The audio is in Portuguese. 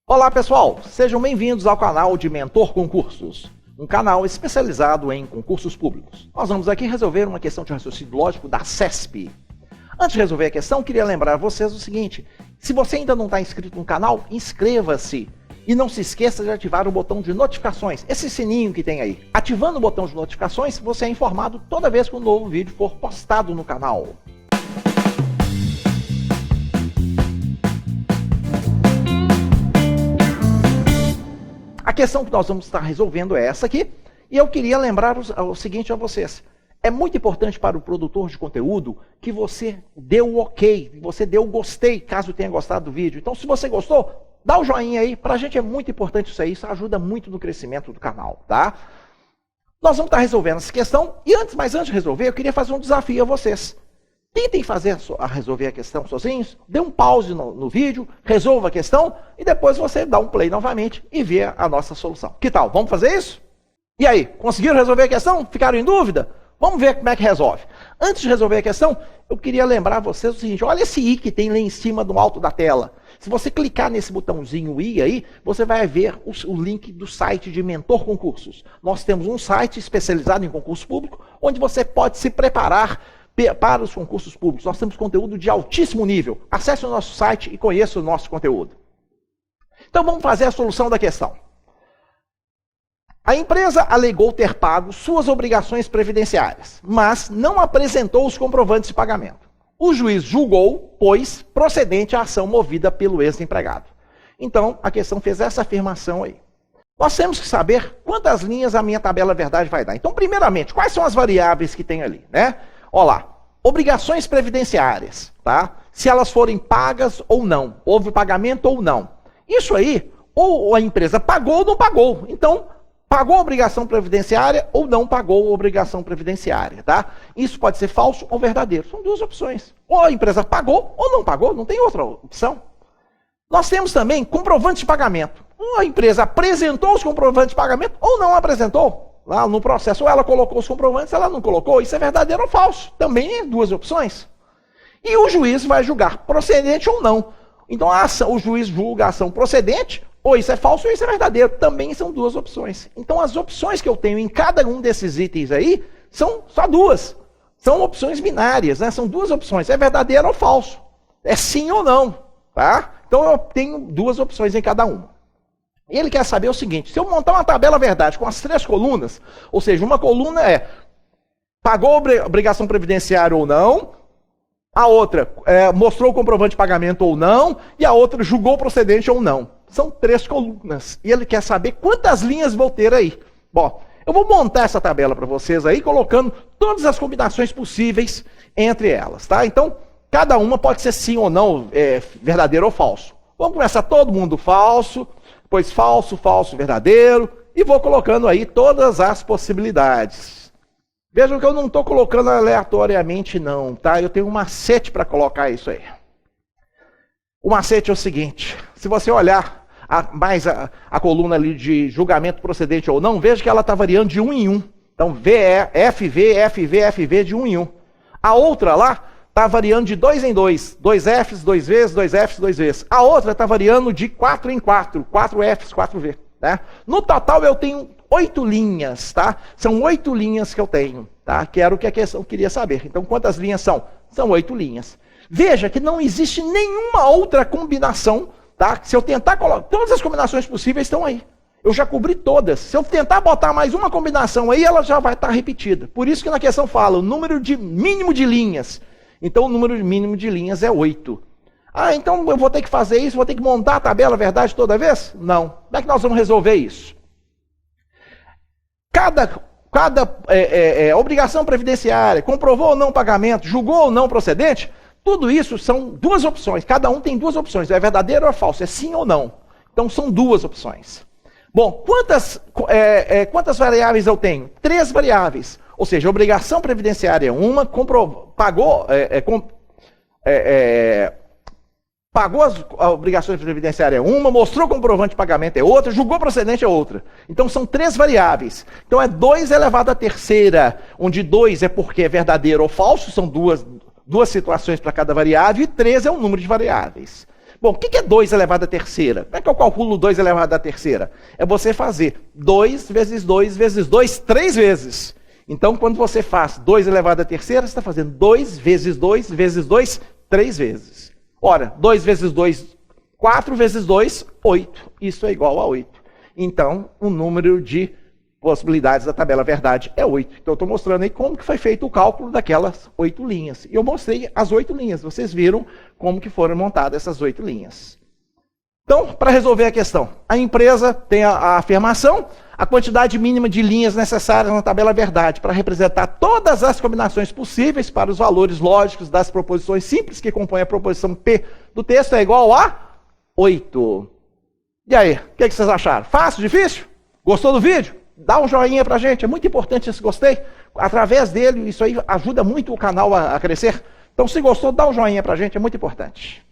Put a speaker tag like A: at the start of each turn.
A: Olá pessoal, sejam bem-vindos ao canal de Mentor Concursos, um canal especializado em concursos públicos. Nós vamos aqui resolver uma questão de raciocínio lógico da CESP. Antes de resolver a questão, queria lembrar a vocês o seguinte: se você ainda não está inscrito no canal, inscreva-se e não se esqueça de ativar o botão de notificações, esse sininho que tem aí. Ativando o botão de notificações, você é informado toda vez que um novo vídeo for postado no canal. A questão que nós vamos estar resolvendo é essa aqui, e eu queria lembrar o seguinte a vocês. É muito importante para o produtor de conteúdo que você dê o ok, que você dê o gostei, caso tenha gostado do vídeo. Então, se você gostou, dá o joinha aí, pra gente é muito importante isso aí, isso ajuda muito no crescimento do canal, tá? Nós vamos estar resolvendo essa questão, mas antes de resolver, eu queria fazer um desafio a vocês. Tentem resolver a questão sozinhos, dê um pause no vídeo, resolva a questão e depois você dá um play novamente e vê a nossa solução. Que tal? Vamos fazer isso? E aí, conseguiram resolver a questão? Ficaram em dúvida? Vamos ver como é que resolve. Antes de resolver a questão, eu queria lembrar vocês o seguinte: olha esse i que tem lá em cima no alto da tela. Se você clicar nesse botãozinho i aí, você vai ver o link do site de Mentor Concursos. Nós temos um site especializado em concurso público, onde você pode se preparar para os concursos públicos. Nós temos conteúdo de altíssimo nível. Acesse o nosso site e conheça o nosso conteúdo. Então vamos fazer a solução da questão. A empresa alegou ter pago suas obrigações previdenciárias, mas não apresentou os comprovantes de pagamento. O juiz julgou, pois, procedente a ação movida pelo ex-empregado. Então, a questão fez essa afirmação aí. Nós temos que saber quantas linhas a minha tabela verdade vai dar. Então, primeiramente, quais são as variáveis que tem ali, né? Olha lá, obrigações previdenciárias, tá? Se elas forem pagas ou não, houve pagamento ou não. Isso aí, ou a empresa pagou ou não pagou. Então, pagou a obrigação previdenciária ou não pagou a obrigação previdenciária, tá? Isso pode ser falso ou verdadeiro. São duas opções. Ou a empresa pagou ou não pagou, não tem outra opção. Nós temos também comprovante de pagamento. Ou a empresa apresentou os comprovantes de pagamento ou não apresentou. Lá no processo, ou ela colocou os comprovantes, ela não colocou. Isso é verdadeiro ou falso. Também é duas opções. E o juiz vai julgar procedente ou não. Então, o juiz julga a ação procedente, ou isso é falso ou isso é verdadeiro. Também são duas opções. Então, as opções que eu tenho em cada um desses itens aí, são só duas. São opções binárias, né? São duas opções. É verdadeiro ou falso. É sim ou não, tá? Então, eu tenho duas opções em cada uma. Ele quer saber o seguinte: se eu montar uma tabela verdade com as três colunas, ou seja, uma coluna é pagou a obrigação previdenciária ou não, a outra mostrou o comprovante de pagamento ou não, e a outra julgou procedente ou não. São três colunas. E ele quer saber quantas linhas vou ter aí. Bom, eu vou montar essa tabela para vocês aí, colocando todas as combinações possíveis entre elas, tá? Então, cada uma pode ser sim ou não, verdadeiro ou falso. Vamos começar todo mundo falso, depois falso, falso, verdadeiro, e vou colocando aí todas as possibilidades. Vejam que eu não estou colocando aleatoriamente não, tá? Eu tenho um macete para colocar isso aí. O macete é o seguinte: se você olhar a coluna ali de julgamento procedente ou não, veja que ela está variando de 1 em 1. Então, FV de 1 em 1. A outra lá está variando de 2 em 2. 2 Fs, 2 Vs, 2 Fs, 2 Vs. A outra está variando de 4 em 4. 4 Fs, 4 V. Né? No total eu tenho 8 linhas, tá? São 8 linhas que eu tenho, tá? Que era o que a questão queria saber. Então, quantas linhas são? São 8 linhas. Veja que não existe nenhuma outra combinação, tá? Se eu tentar colocar, todas as combinações possíveis estão aí. Eu já cobri todas. Se eu tentar botar mais uma combinação aí, ela já vai estar repetida. Por isso que na questão fala o número mínimo de linhas. Então, o número mínimo de linhas é 8. Ah, então eu vou ter que fazer isso, vou ter que montar a tabela verdade toda vez? Não. Como é que nós vamos resolver isso? Cada obrigação previdenciária, comprovou ou não pagamento, julgou ou não procedente, tudo isso são duas opções. Cada um tem duas opções. É verdadeiro ou é falso? É sim ou não. Então, são duas opções. Bom, quantas variáveis eu tenho? 3 variáveis. Ou seja, obrigação previdenciária é uma, pagou as obrigações previdenciárias é uma, mostrou comprovante de pagamento é outra, julgou procedente é outra. Então são 3 variáveis. Então é 2 elevado à terceira, onde 2 é porque é verdadeiro ou falso, são duas situações para cada variável, e 3 é o número de variáveis. Bom, o que é 2 elevado à terceira? Como é que eu calculo 2 elevado à terceira? É você fazer 2 vezes 2 vezes 2 3 vezes. Então, quando você faz 2 elevado à terceira, você está fazendo 2 vezes 2 vezes 2 3 vezes. Ora, 2 vezes 2, 4 vezes 2, 8. Isso é igual a 8. Então, o número de possibilidades da tabela verdade é 8. Então, eu estou mostrando aí como que foi feito o cálculo daquelas 8 linhas. E eu mostrei as 8 linhas. Vocês viram como que foram montadas essas 8 linhas. Então, para resolver a questão, a empresa tem a afirmação, a quantidade mínima de linhas necessárias na tabela verdade para representar todas as combinações possíveis para os valores lógicos das proposições simples que compõem a proposição P do texto é igual a 8. E aí, o que vocês acharam? Fácil, difícil? Gostou do vídeo? Dá um joinha pra gente, é muito importante esse gostei. Através dele, isso aí ajuda muito o canal a crescer. Então, se gostou, dá um joinha pra gente, é muito importante.